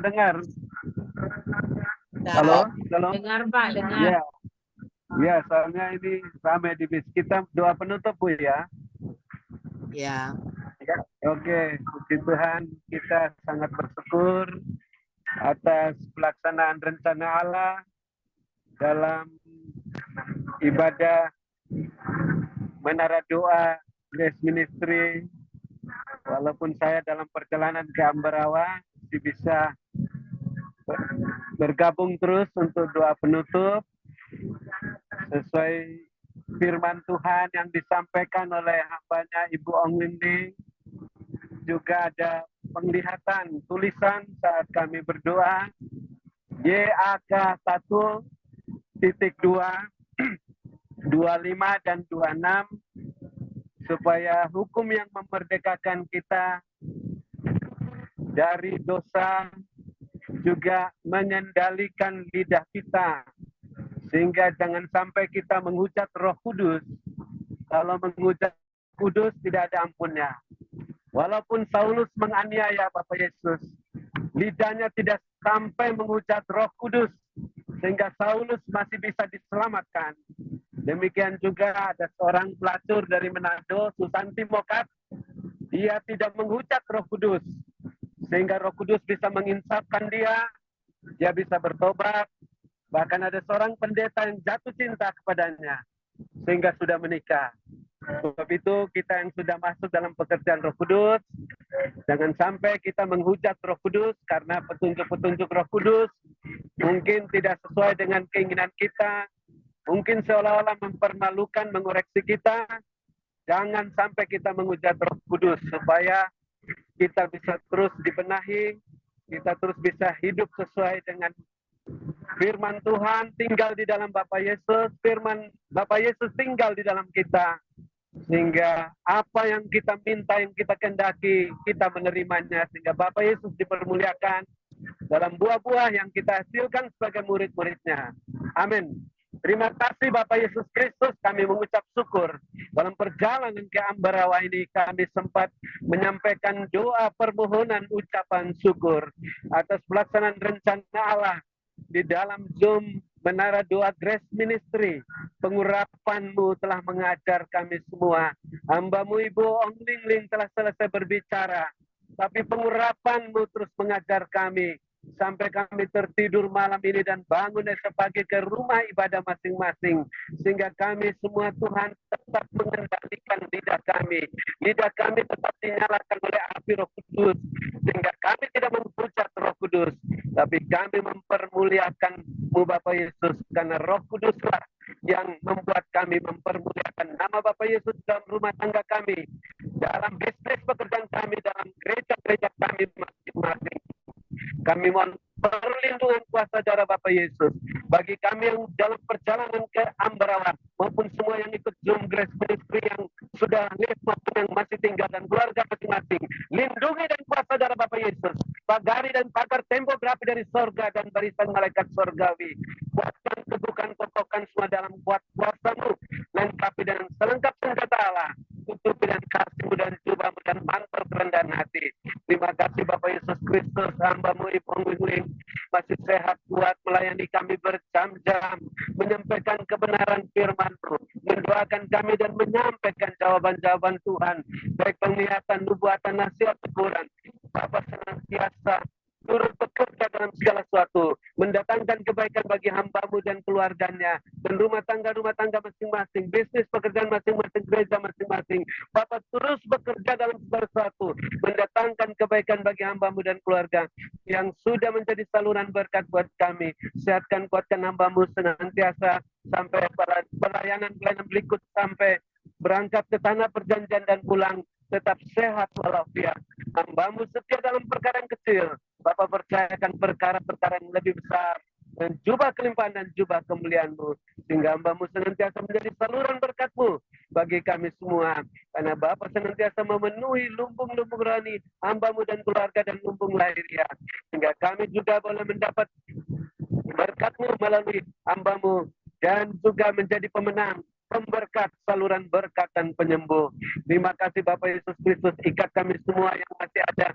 dengar? Bentar. Halo, halo. Dengar Pak, dengar. Ya, ya. Soalnya ini ramai di bis. Kita doa penutup Bu ya. Ya. Oke, puji Tuhan, kita sangat bersyukur atas pelaksanaan rencana Allah dalam ibadah Menara Doa Grace Ministry. Walaupun saya dalam perjalanan ke Ambarawa bisa bergabung terus untuk doa penutup sesuai firman Tuhan yang disampaikan oleh hambanya Ibu Ong Linding. Juga ada penglihatan tulisan saat kami berdoa YAK 1.2 25 dan 26 supaya hukum yang memerdekakan kita dari dosa juga mengendalikan lidah kita sehingga jangan sampai kita menghujat Roh Kudus. Kalau menghujat Kudus tidak ada ampunnya. Walaupun Saulus menganiaya Bapak Yesus, lidahnya tidak sampai menghujat Roh Kudus sehingga Saulus masih bisa diselamatkan. Demikian juga ada seorang pelacur dari Manado, Susanti Mokat, dia tidak menghujat Roh Kudus sehingga Roh Kudus bisa menginsafkan dia bisa bertobat. Bahkan ada seorang pendeta yang jatuh cinta kepadanya sehingga sudah menikah. Sebab itu kita yang sudah masuk dalam pekerjaan Roh Kudus, jangan sampai kita menghujat Roh Kudus karena petunjuk-petunjuk Roh Kudus mungkin tidak sesuai dengan keinginan kita, mungkin seolah-olah mempermalukan, mengoreksi kita. Jangan sampai kita menghujat Roh Kudus supaya kita bisa terus dibenahi, kita terus bisa hidup sesuai dengan firman Tuhan, tinggal di dalam Bapak Yesus, firman Bapak Yesus tinggal di dalam kita. Sehingga apa yang kita minta, yang kita kehendaki, kita menerimanya. Sehingga Bapak Yesus dipermuliakan dalam buah-buah yang kita hasilkan sebagai murid-muridnya. Amin. Terima kasih Bapak Yesus Kristus, kami mengucap syukur. Dalam perjalanan ke Ambarawa ini kami sempat menyampaikan doa permohonan ucapan syukur atas pelaksanaan rencana Allah di dalam Zoom Menara Doa Grace Ministry. Pengurapan-Mu telah mengajar kami semua. Hamba-Mu Ibu Ong Lingling telah selesai berbicara, tapi pengurapan-Mu terus mengajar kami sampai kami tertidur malam ini dan bangun esok pagi ke rumah ibadah masing-masing, sehingga kami semua Tuhan tetap mengendalikan lidah kami. Lidah kami tetap dinyalakan oleh api Roh Kudus, sehingga kami tidak menghujat Roh Kudus, tapi kami mempermuliakan-Mu Bapak Yesus, karena Roh Kuduslah yang membuat kami mempermuliakan nama Bapak Yesus dalam rumah tangga kami, dalam bisnis pekerjaan kami, dalam gereja-gereja kami masing-masing. Kami mohon perlindungan kuasa darah Bapak Yesus bagi kami yang dalam perjalanan ke Ambarawa maupun semua yang ikut Zoom Grace Ministry yang sudah live maupun yang masih tinggal dan keluarga masing-masing. Lindungi dan kuasa darah Bapak Yesus, pagari dan pagar tempografi dari sorga dan barisan malaikat sorgawi. Kuatkan, teguhkan, kokohkan semua dalam kuasa-Mu, lengkapi dengan selengkap senjata Allah, tutupi dan kasih-Mu dan jubah-Mu dan mantel kerendahan hati. Terima kasih Bapak Yesus Kristus, hamba-Mu Ibu Ong Lingling masih sehat, kuat melayani kami berjam-jam, menyampaikan kebenaran firman-Mu, mendoakan kami dan menyampaikan jawaban-jawaban Tuhan, baik penglihatan, nubuatan, nasihat, teguran. Bapak senantiasa turut bekerja dalam segala sesuatu, mendatangkan kebaikan bagi hamba-Mu dan keluarganya, dan rumah tangga masing-masing, bisnis pekerjaan masing-masing, gereja masing-masing. Bapak terus bekerja dalam segala sesuatu, mendatangkan kebaikan bagi hamba-Mu dan keluarga yang sudah menjadi saluran berkat buat kami. Sehatkan, kuatkan hamba-Mu senantiasa sampai pelayanan berikut, sampai berangkat ke tanah perjanjian dan pulang tetap sehat walafiat. Hamba-Mu setia dalam perkara yang kecil, Bapak percayakan perkara-perkara yang lebih besar, dan jubah kelimpahan dan jubah kemuliaan-Mu, sehingga hamba-Mu senantiasa menjadi saluran berkat-Mu bagi kami semua, karena Bapak senantiasa memenuhi lumbung-lumbung rohani hamba-Mu dan keluarga dan lumbung lahiriah, sehingga kami juga boleh mendapat berkat-Mu melalui hamba-Mu dan juga menjadi pemenang, pemberkat, saluran berkat dan penyembuh. Terima kasih Bapak Yesus Kristus, ikat kami semua yang masih ada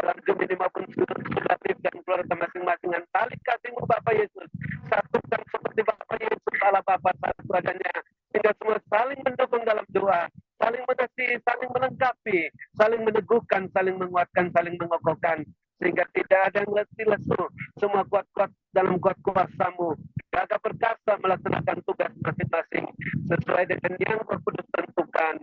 dalam Gemini maupun Sulatif dan keluarga masing-masing dengan tali kasih-Mu Bapa Yesus. Satukan seperti Bapa Yesus Allah Bapa satu adanya. Sehingga semua saling mendukung dalam doa, saling mengasihi, saling melengkapi, saling meneguhkan, saling menguatkan, saling mengokohkan. Sehingga tidak ada yang letih lesu, semua kuat-kuat dalam kuat kuasa-Mu. Jaga perkasa melaksanakan tugas masing-masing sesuai dengan yang Roh Kudus tentukan.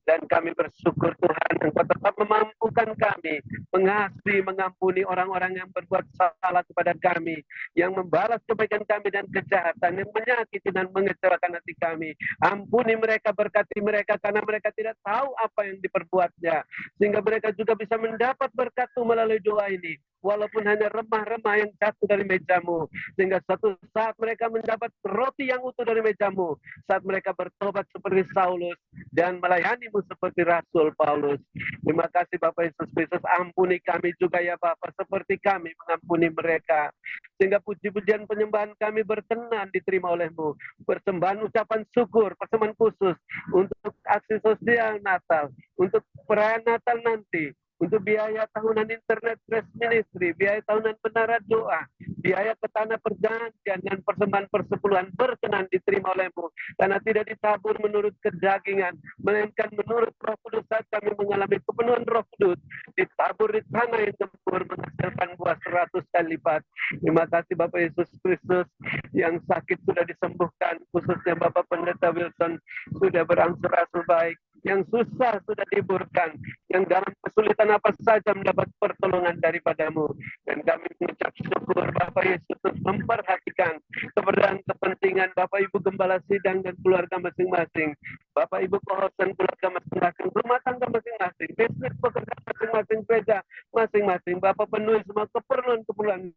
Dan kami bersyukur Tuhan Engkau tetap memampukan kami mengasihi, mengampuni orang-orang yang berbuat salah kepada kami, yang membalas kebaikan kami dan kejahatan, yang menyakiti dan mengecewakan hati kami. Ampuni mereka, berkati mereka karena mereka tidak tahu apa yang diperbuatnya, sehingga mereka juga bisa mendapat berkat-Mu melalui doa ini. Walaupun hanya remah-remah yang jatuh dari meja-Mu, sehingga suatu saat mereka mendapat roti yang utuh dari meja-Mu, saat mereka bertobat seperti Saulus dan melayani-Mu seperti Rasul Paulus. Terima kasih Bapak Yesus Kristus, ampuni kami juga ya Bapak, seperti kami mengampuni mereka, sehingga puji-pujian penyembahan kami berkenan diterima oleh-Mu. Persembahan ucapan syukur, persembahan khusus untuk aksi sosial Natal, untuk perayaan Natal nanti, untuk biaya tahunan internet Grace Ministry, biaya tahunan menara doa, biaya ke tanah perjanjian dan persembahan persepuluhan berkenan diterima oleh-Mu, karena tidak ditabur menurut kedagingan, melainkan menurut Roh Kudus saat kami mengalami kepenuhan Roh Kudus, ditabur di tanah yang gembur menghasilkan buah 100 kali lipat. Terima kasih Bapak Yesus Kristus, yang sakit sudah disembuhkan, khususnya Bapak Pendeta Wilson sudah berangsur-angsur baik, yang susah sudah dihiburkan, yang dalam kesulitan apa saja mendapat pertolongan daripada-Mu. Dan kami mengucap syukur Bapak Yesus memperhatikan keberadaan kepentingan Bapak Ibu Gembala Sidang dan keluarga masing-masing, Bapak Ibu Kohos dan keluarga masing-masing, rumah tangga masing-masing, bisnis pekerjaan masing-masing, gereja masing-masing. Bapak penuhi semua keperluan-keperluan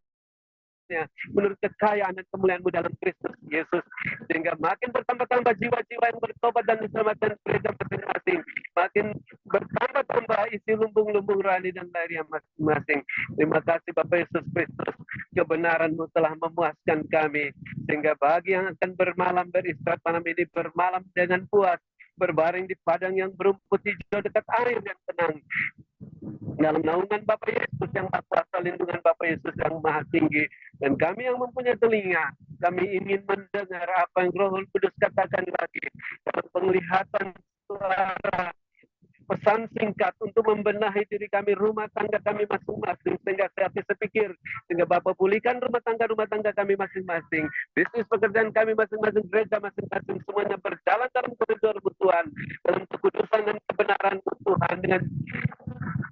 menurut kekayaan dan kemuliaan-Mu dalam Kristus Yesus, sehingga makin bertambah-tambah jiwa-jiwa yang bertobat dan diselamatkan gereja masing-masing, makin bertambah-tambah isi lumbung-lumbung rohani dan lahiriah masing-masing. Terima kasih Bapak Yesus Kristus, kebenaran-Mu telah memuaskan kami, sehingga bagi yang akan bermalam beristirahat malam ini, bermalam dengan puas, berbaring di padang yang berumput hijau dekat air yang tenang, dalam naungan Bapak Yesus yang maha kuasa, lindungan Bapak Yesus yang maha tinggi. Dan kami yang mempunyai telinga, kami ingin mendengar apa yang Roh Kudus katakan lagi dalam penglihatan suara, pesan singkat untuk membenahi diri kami, rumah tangga kami masing-masing, sehingga hati sepikir, sehingga Bapak pulihkan rumah tangga kami masing-masing, bisnis pekerjaan kami masing-masing, gereja masing-masing, semuanya berjalan dalam koridor-Mu Tuhan, dalam kekudusan dan kebenaran-Mu Tuhan, dengan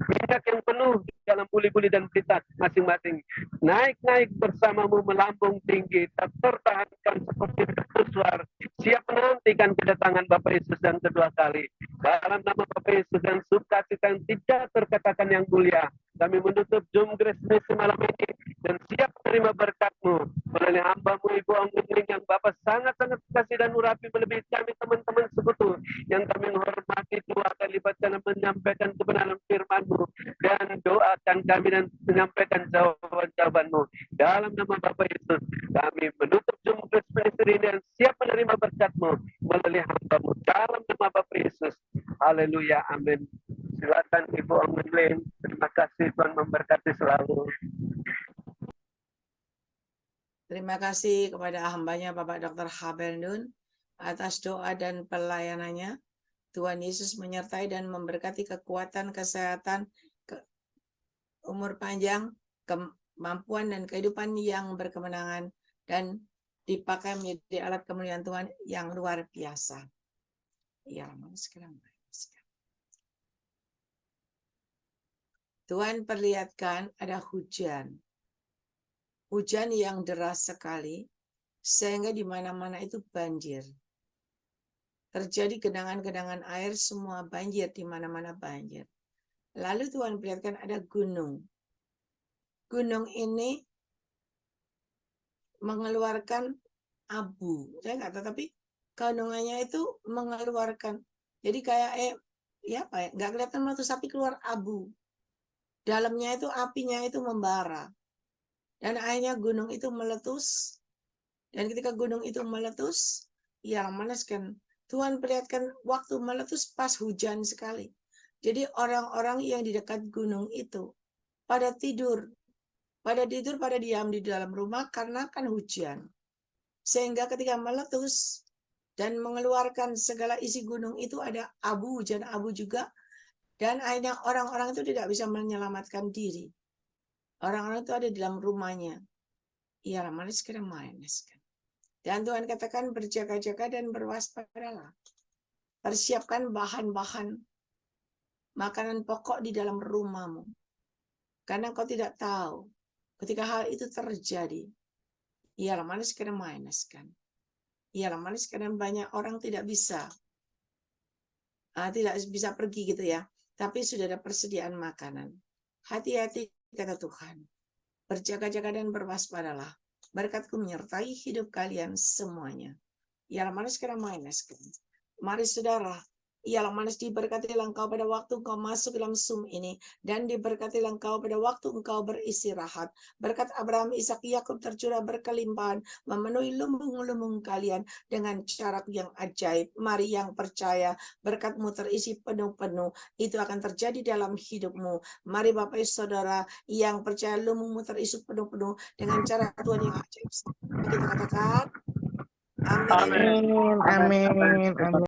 minyak yang penuh dalam buli-buli dan berita masing-masing. Naik-naik bersama-Mu, melambung tinggi, tak tertahankan seperti bersuara, siap menantikan kedatangan Bapak Yesus yang kedua kali. Dalam nama Bapak Yesus dan sukacita yang tidak terkatakan yang mulia, kami menutup Zoom Grace Misi malam ini dan siap menerima berkat-Mu melalui hamba-Mu Ibu Anggun yang Bapak sangat-sangat kasih dan urapi melebihi kami teman-teman sekutu yang kami menghormati dua kali lipat dalam menyampaikan kebenaran firman-Mu dan doakan kami dan menyampaikan jawaban-jawaban-Mu. Dalam nama Bapak Yesus kami menutup Zoom Grace Ministry dan siap menerima berkat-Mu melalui hamba-Mu dalam nama Bapak Yesus. Haleluya, amin. Silakan Ibu Anggun. Terima kasih, Tuhan memberkati selalu. Terima kasih kepada hambanya Bapak Dr. Habel Nun atas doa dan pelayanannya. Tuhan Yesus menyertai dan memberkati kekuatan, kesehatan, umur panjang, kemampuan dan kehidupan yang berkemenangan, dan dipakai menjadi alat kemuliaan Tuhan yang luar biasa. Ya, sekarang. Tuhan perlihatkan ada hujan. Hujan yang deras sekali, sehingga di mana-mana itu banjir. Terjadi genangan-genangan air, semua banjir, di mana-mana banjir. Lalu Tuhan perlihatkan ada gunung. Gunung ini mengeluarkan abu. Saya nggak tahu, tapi gunungannya itu mengeluarkan. Jadi kayak nggak kelihatan meletus, tapi keluar abu. Dalamnya itu apinya itu membara. Dan akhirnya gunung itu meletus. Dan ketika gunung itu meletus, ya manaskan. Tuhan perlihatkan waktu meletus pas hujan sekali. Jadi orang-orang yang di dekat gunung itu pada tidur, pada diam di dalam rumah karena kan hujan. Sehingga ketika meletus dan mengeluarkan segala isi gunung itu ada abu, hujan abu juga. Dan akhirnya orang-orang itu tidak bisa menyelamatkan diri. Orang-orang itu ada di dalam rumahnya. Ialah manis kena minus. Dan Tuhan katakan berjaga-jaga dan berwaspadalah. Persiapkan bahan-bahan makanan pokok di dalam rumahmu. Karena kau tidak tahu ketika hal itu terjadi. Ialah manis kena minus kan. Ialah manis karena banyak orang tidak bisa pergi gitu ya. Tapi sudah ada persediaan makanan. Hati-hati kata Tuhan. Berjaga-jaga dan berwaspadalah. Berkat-Ku menyertai hidup kalian semuanya. Ialah manis karena minus kan. Mari saudara, ialah manis diberkatilah engkau pada waktu engkau masuk dalam Zoom ini, dan diberkatilah engkau pada waktu engkau beristirahat. Berkat Abraham, Ishak, Yakub tercurah berkelimpahan, memenuhi lumbung-lumbung kalian dengan cara yang ajaib. Mari yang percaya, berkat-Mu terisi penuh-penuh, itu akan terjadi dalam hidupmu. Mari Bapak Saudara yang percaya lumbung-Mu terisi penuh-penuh dengan cara Tuhan yang ajaib. Kita katakan, amin. Amin. Amin. Amin.